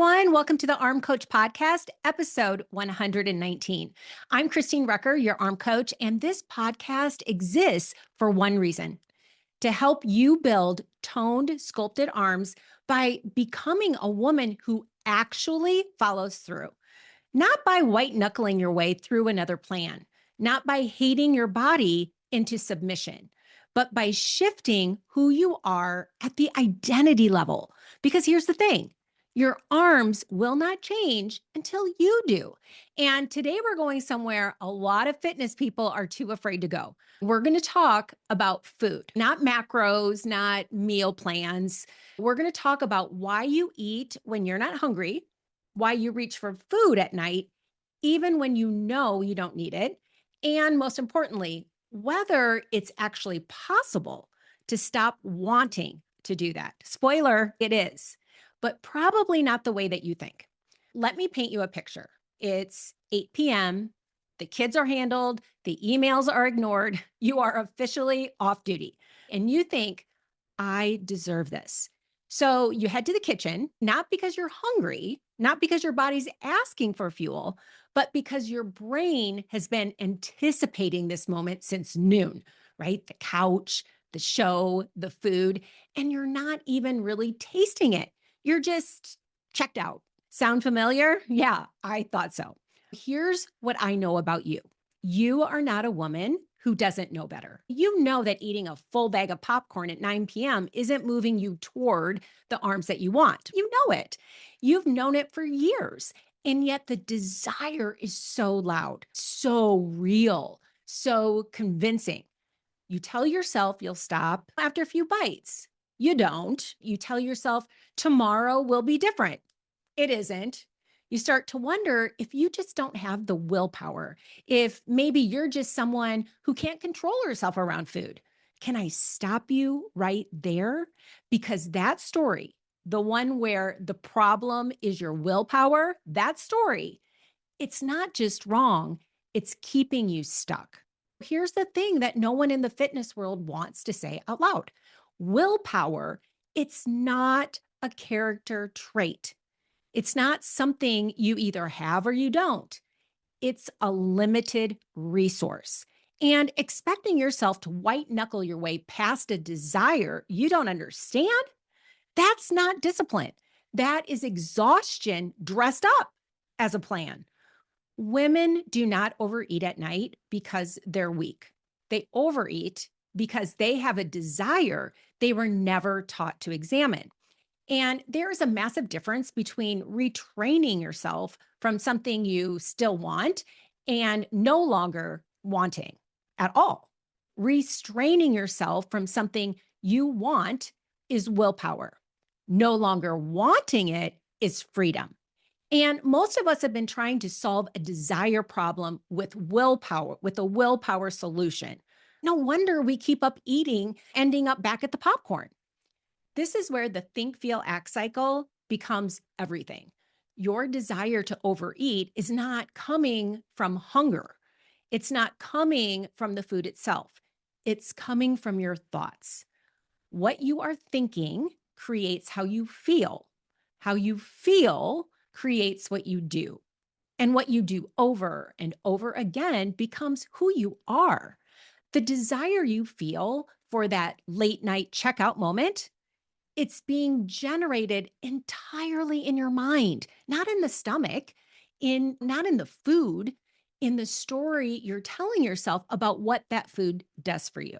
everyone. Welcome to the Arm Coach Podcast, episode 119. I'm Kristine Rucker, your arm coach, and this podcast exists for one reason: to help you build toned, sculpted arms by becoming a woman who actually follows through, not by white knuckling your way through another plan, not by hating your body into submission, but by shifting who you are at the identity level. Because here's the thing: your arms will not change until you do. And today we're going somewhere a lot of fitness people are too afraid to go. We're going to talk about food, not macros, not meal plans. We're going to talk about why you eat when you're not hungry, why you reach for food at night, even when you know you don't need it, and most importantly, whether it's actually possible to stop wanting to do that. Spoiler, it is, but probably not the way that you think. Let me paint you a picture. It's 8 p.m., the kids are handled, the emails are ignored, you are officially off duty, and you think, I deserve this. So you head to the kitchen, not because you're hungry, not because your body's asking for fuel, but because your brain has been anticipating this moment since noon, right? The couch, the show, the food, and you're not even really tasting it. You're just checked out. Sound familiar? Yeah, I thought so. Here's what I know about you: you are not a woman who doesn't know better. You know that eating a full bag of popcorn at 9 p.m. isn't moving you toward the arms that you want. You know it. You've known it for years. And yet the desire is so loud, so real, so convincing. You tell yourself you'll stop after a few bites. You don't. You tell yourself tomorrow will be different. It isn't. You start to wonder if you just don't have the willpower, if maybe you're just someone who can't control herself around food. Can I stop you right there? Because that story, the one where the problem is your willpower, that story, it's not just wrong, it's keeping you stuck. Here's the thing that no one in the fitness world wants to say out loud: willpower, it's not a character trait. It's not something you either have or you don't. It's a limited resource. And expecting yourself to white knuckle your way past a desire you don't understand, that's not discipline. That is exhaustion dressed up as a plan. Women do not overeat at night because they're weak. They overeat because they have a desire they were never taught to examine. And there is a massive difference between retraining yourself from something you still want and no longer wanting at all. Restraining yourself from something you want is willpower. No longer wanting it is freedom. And most of us have been trying to solve a desire problem with willpower, with a willpower solution. No wonder we keep up eating, ending up back at the popcorn. This is where the think, feel, act cycle becomes everything. Your desire to overeat is not coming from hunger. It's not coming from the food itself. It's coming from your thoughts. What you are thinking creates how you feel. How you feel creates what you do. And what you do over and over again becomes who you are. The desire you feel for that late night checkout moment, it's being generated entirely in your mind, not in the stomach, not in the food, in the story you're telling yourself about what that food does for you.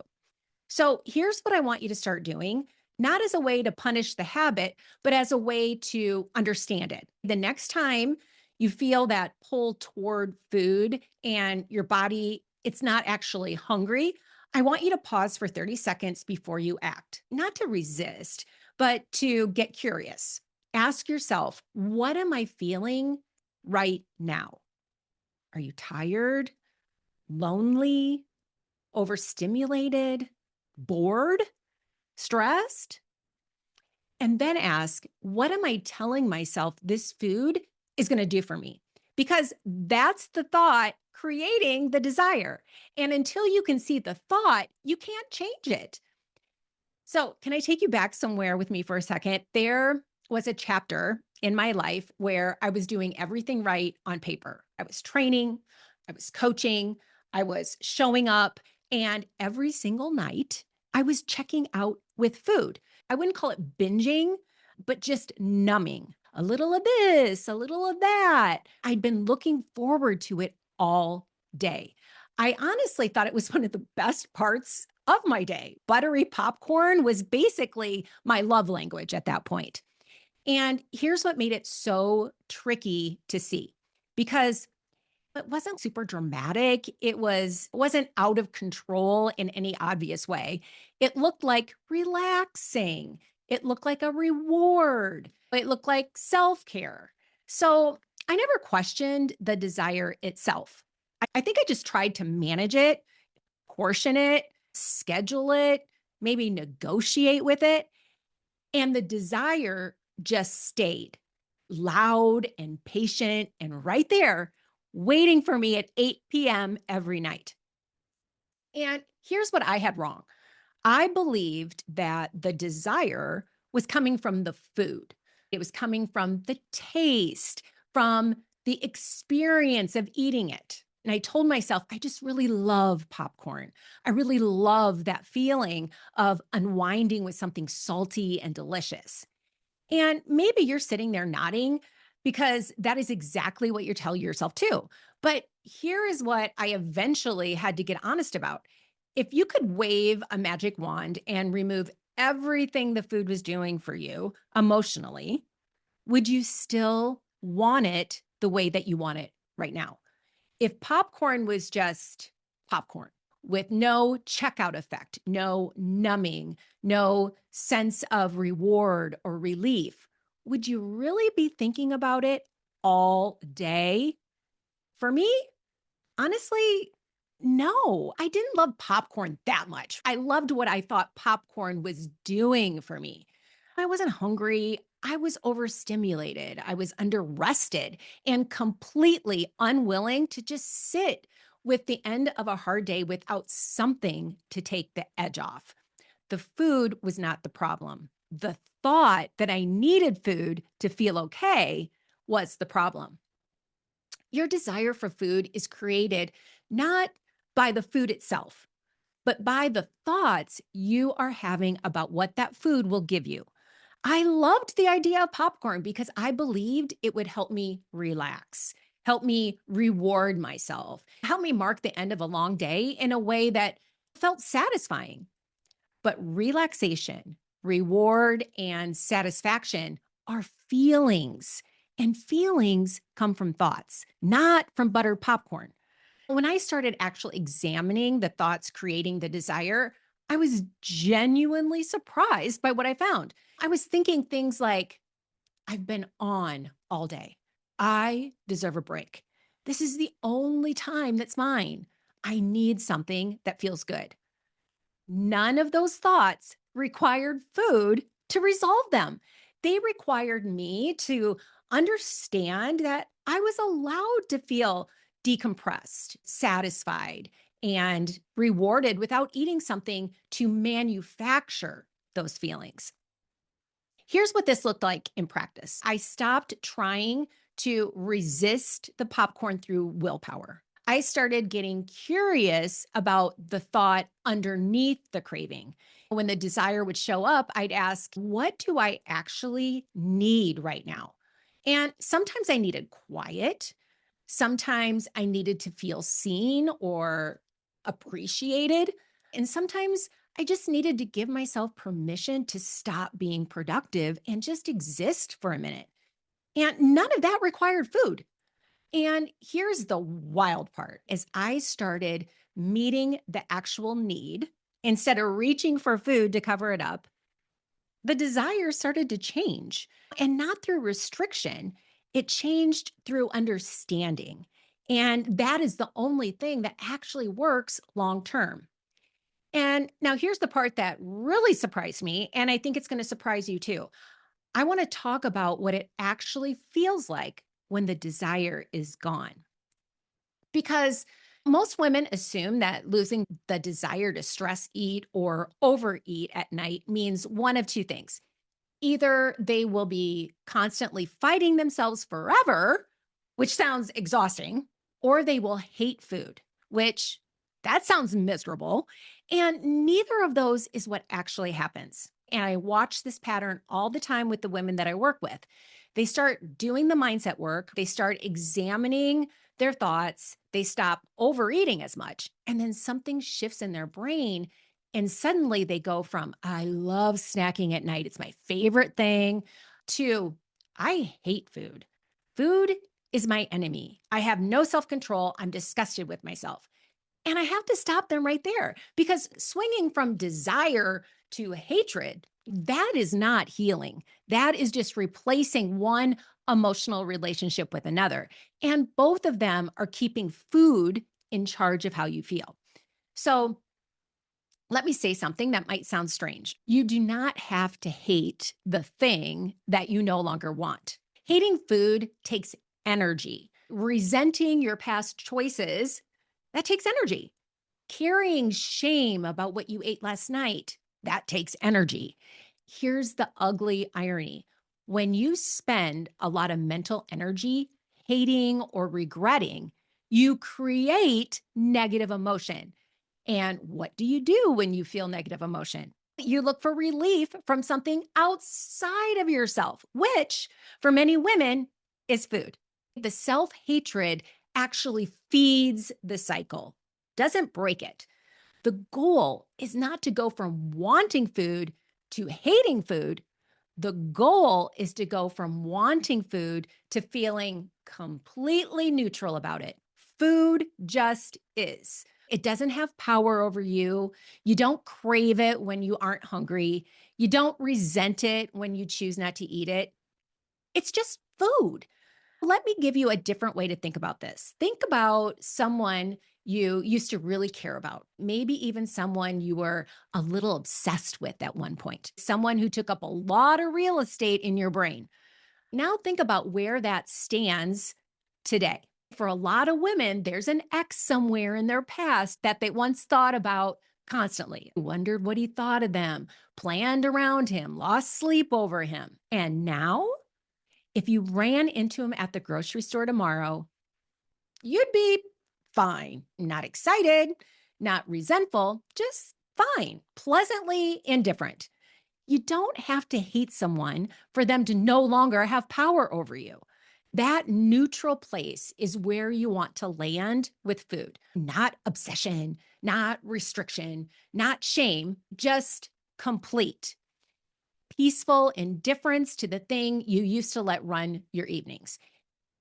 So here's what I want you to start doing, not as a way to punish the habit, but as a way to understand it. The next time you feel that pull toward food and your body, it's not actually hungry, I want you to pause for 30 seconds before you act, not to resist, but to get curious. Ask yourself, what am I feeling right now? Are you tired, lonely, overstimulated, bored, stressed? And then ask, what am I telling myself this food is going to do for me? Because that's the thought creating the desire. And until you can see the thought, you can't change it. So, can I take you back somewhere with me for a second? There was a chapter in my life where I was doing everything right on paper. I was training, I was coaching, I was showing up, and every single night I was checking out with food. I wouldn't call it binging, but just numbing. A little of this, a little of that. I'd been looking forward to it all day. I honestly thought it was one of the best parts of my day. Buttery popcorn was basically my love language at that point. And here's what made it so tricky to see because it wasn't super dramatic. It wasn't out of control in any obvious way. It looked like relaxing. It looked like a reward. It looked like self-care. So, I never questioned the desire itself. I think I just tried to manage it, portion it, schedule it, maybe negotiate with it, and the desire just stayed loud and patient and right there, waiting for me at 8 p.m. every night. And here's what I had wrong. I believed that the desire was coming from the food. It was coming from the taste, from the experience of eating it. And I told myself, I just really love popcorn. I really love that feeling of unwinding with something salty and delicious. And maybe you're sitting there nodding because that is exactly what you're telling yourself too. But here is what I eventually had to get honest about. If you could wave a magic wand and remove everything the food was doing for you emotionally, would you still want it the way that you want it right now? If popcorn was just popcorn with no checkout effect, no numbing, no sense of reward or relief, would you really be thinking about it all day? For me, honestly, no, I didn't love popcorn that much. I loved what I thought popcorn was doing for me. I wasn't hungry. I was overstimulated. I was underrested and completely unwilling to just sit with the end of a hard day without something to take the edge off. The food was not the problem. The thought that I needed food to feel okay was the problem. Your desire for food is created not by the food itself, but by the thoughts you are having about what that food will give you. I loved the idea of popcorn because I believed it would help me relax, help me reward myself, help me mark the end of a long day in a way that felt satisfying. But relaxation, reward, and satisfaction are feelings, and feelings come from thoughts, not from buttered popcorn. When I started actually examining the thoughts creating the desire, I was genuinely surprised by what I found. I was thinking things like, I've been on all day. I deserve a break. This is the only time that's mine. I need something that feels good. None of those thoughts required food to resolve them. They required me to understand that I was allowed to feel decompressed, satisfied, and rewarded without eating something to manufacture those feelings. Here's what this looked like in practice. I stopped trying to resist the popcorn through willpower. I started getting curious about the thought underneath the craving. When the desire would show up, I'd ask, what do I actually need right now? And sometimes I needed quiet. Sometimes I needed to feel seen or appreciated. And sometimes I just needed to give myself permission to stop being productive and just exist for a minute. And none of that required food. And here's the wild part as I started meeting the actual need instead of reaching for food to cover it up, the desire started to change and not through restriction. It changed through understanding. And that is the only thing that actually works long term. And now here's the part that really surprised me. And I think it's going to surprise you too. I want to talk about what it actually feels like when the desire is gone. Because most women assume that losing the desire to stress eat or overeat at night means one of two things. Either they will be constantly fighting themselves forever, which sounds exhausting, or they will hate food, which that sounds miserable. And neither of those is what actually happens. And I watch this pattern all the time with the women that I work with. They start doing the mindset work, they start examining their thoughts, they stop overeating as much, and then something shifts in their brain. And suddenly they go from, I love snacking at night, it's my favorite thing, to, I hate food. Food is my enemy. I have no self control. I'm disgusted with myself. And I have to stop them right there because swinging from desire to hatred, that is not healing. That is just replacing one emotional relationship with another. And both of them are keeping food in charge of how you feel. So let me say something that might sound strange. You do not have to hate the thing that you no longer want. Hating food takes energy. Resenting your past choices, that takes energy. Carrying shame about what you ate last night, that takes energy. Here's the ugly irony. When you spend a lot of mental energy hating or regretting, you create negative emotion. And what do you do when you feel negative emotion? You look for relief from something outside of yourself, which for many women is food. The self hatred actually feeds the cycle, doesn't break it. The goal is not to go from wanting food to hating food. The goal is to go from wanting food to feeling completely neutral about it. Food just is. It doesn't have power over you. You don't crave it when you aren't hungry. You don't resent it when you choose not to eat it. It's just food. Let me give you a different way to think about this. Think about someone you used to really care about, maybe even someone you were a little obsessed with at one point, someone who took up a lot of real estate in your brain. Now think about where that stands today. For a lot of women, there's an ex somewhere in their past that they once thought about constantly, wondered what he thought of them, planned around him, lost sleep over him. And now, if you ran into him at the grocery store tomorrow, you'd be fine, not excited, not resentful, just fine, pleasantly indifferent. You don't have to hate someone for them to no longer have power over you. That neutral place is where you want to land with food, not obsession, not restriction, not shame, just complete, peaceful indifference to the thing you used to let run your evenings.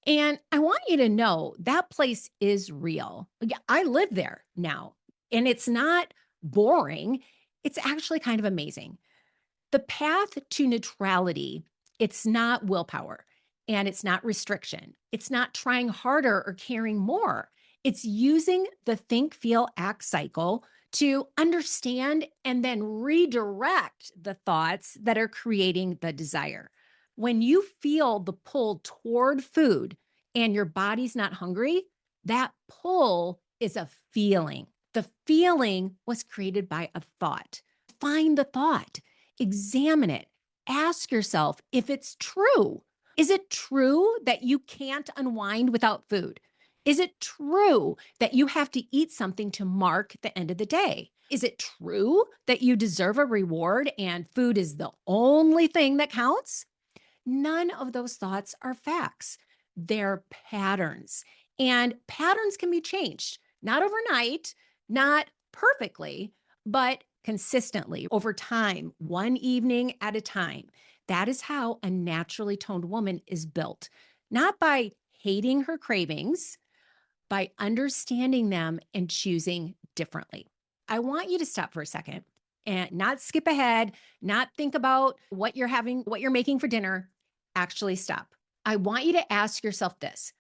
And I want you to know that place is real. Yeah, I live there now, and it's not boring. It's actually kind of amazing. The path to neutrality, it's not willpower and it's not restriction. It's not trying harder or caring more. It's using the think, feel, act cycle to understand and then redirect the thoughts that are creating the desire. When you feel the pull toward food and your body's not hungry, that pull is a feeling. The feeling was created by a thought. Find the thought. Examine it. Ask yourself if it's true. Is it true that you can't unwind without food? Is it true that you have to eat something to mark the end of the day? Is it true that you deserve a reward and food is the only thing that counts? None of those thoughts are facts. They're patterns. And patterns can be changed, not overnight, not perfectly, but consistently over time, one evening at a time. That is how a naturally toned woman is built, not by hating her cravings, by understanding them and choosing differently. I want you to stop for a second and not skip ahead, not think about what you're having, what you're making for dinner. Actually, stop. I want you to ask yourself this: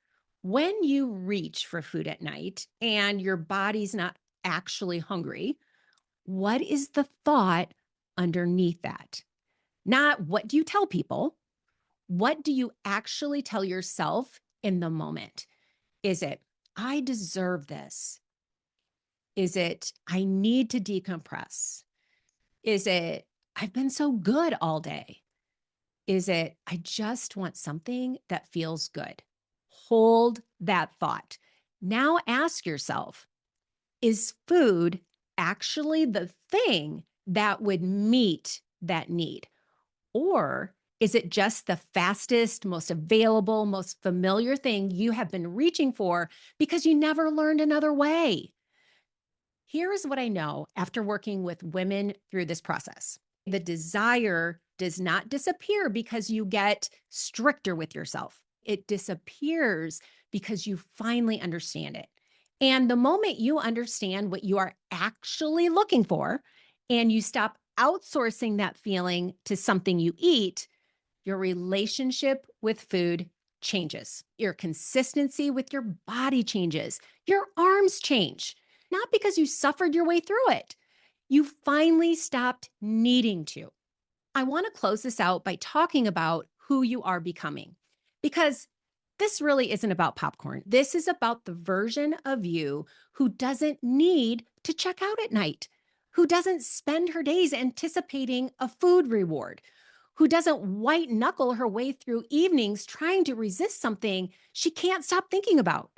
when you reach for food at night and your body's not actually hungry, what is the thought underneath that? Not what do you tell people? What do you actually tell yourself in the moment? Is it, I deserve this? Is it, I need to decompress? Is it, I've been so good all day? Is it, I just want something that feels good? Hold that thought. Now ask yourself, is food actually the thing that would meet that need? Or is it just the fastest, most available, most familiar thing you have been reaching for because you never learned another way? Here is what I know after working with women through this process: the desire does not disappear because you get stricter with yourself, it disappears because you finally understand it. And the moment you understand what you are actually looking for and you stop outsourcing that feeling to something you eat, your relationship with food changes. Your consistency with your body changes. Your arms change, not because you suffered your way through it. You finally stopped needing to. I want to close this out by talking about who you are becoming, because this really isn't about popcorn. This is about the version of you who doesn't need to check out at night, who doesn't spend her days anticipating a food reward, who doesn't white knuckle her way through evenings trying to resist something she can't stop thinking about.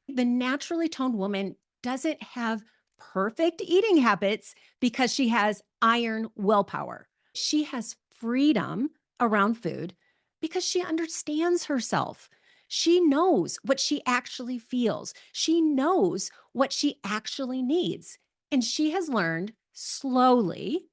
The naturally toned woman doesn't have perfect eating habits because she has iron willpower. She has freedom around food because she understands herself. She knows what she actually feels. She knows what she actually needs. And she has learned slowly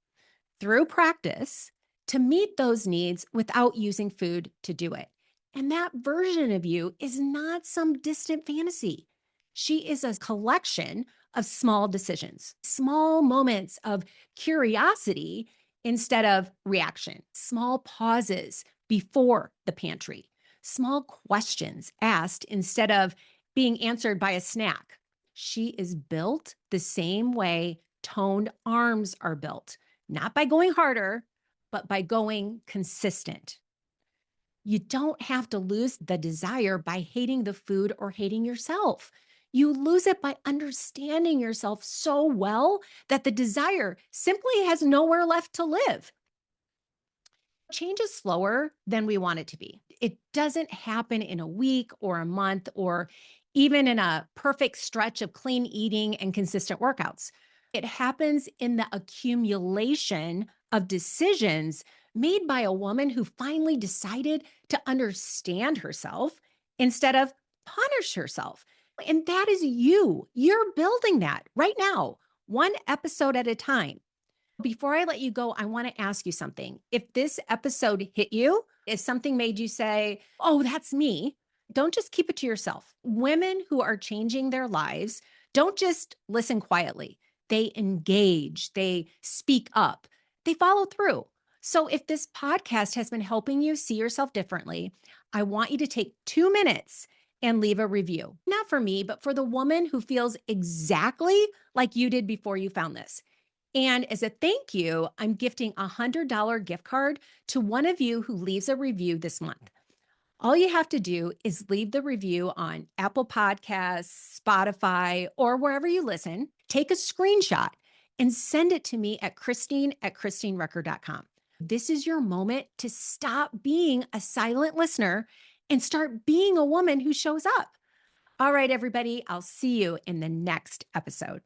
through practice to meet those needs without using food to do it. And that version of you is not some distant fantasy. She is a collection of small decisions, small moments of curiosity instead of reaction, small pauses before the pantry, small questions asked instead of being answered by a snack. She is built the same way toned arms are built, not by going harder, but by going consistent. You don't have to lose the desire by hating the food or hating yourself. You lose it by understanding yourself so well that the desire simply has nowhere left to live. Change is slower than we want it to be. It doesn't happen in a week or a month or even in a perfect stretch of clean eating and consistent workouts. It happens in the accumulation of decisions made by a woman who finally decided to understand herself instead of punish herself. And that is you. You're building that right now, one episode at a time. Before I let you go, I want to ask you something. If this episode hit you, if something made you say, oh, that's me, don't just keep it to yourself. Women who are changing their lives don't just listen quietly, they engage, they speak up, they follow through. So if this podcast has been helping you see yourself differently, I want you to take 2 minutes and leave a review. Not for me, but for the woman who feels exactly like you did before you found this. And as a thank you, I'm gifting a $100 gift card to one of you who leaves a review this month. All you have to do is leave the review on Apple Podcasts, Spotify, or wherever you listen. Take a screenshot and send it to me at Kristine@KristineRecker.com. This is your moment to stop being a silent listener and start being a woman who shows up. All right, everybody, I'll see you in the next episode.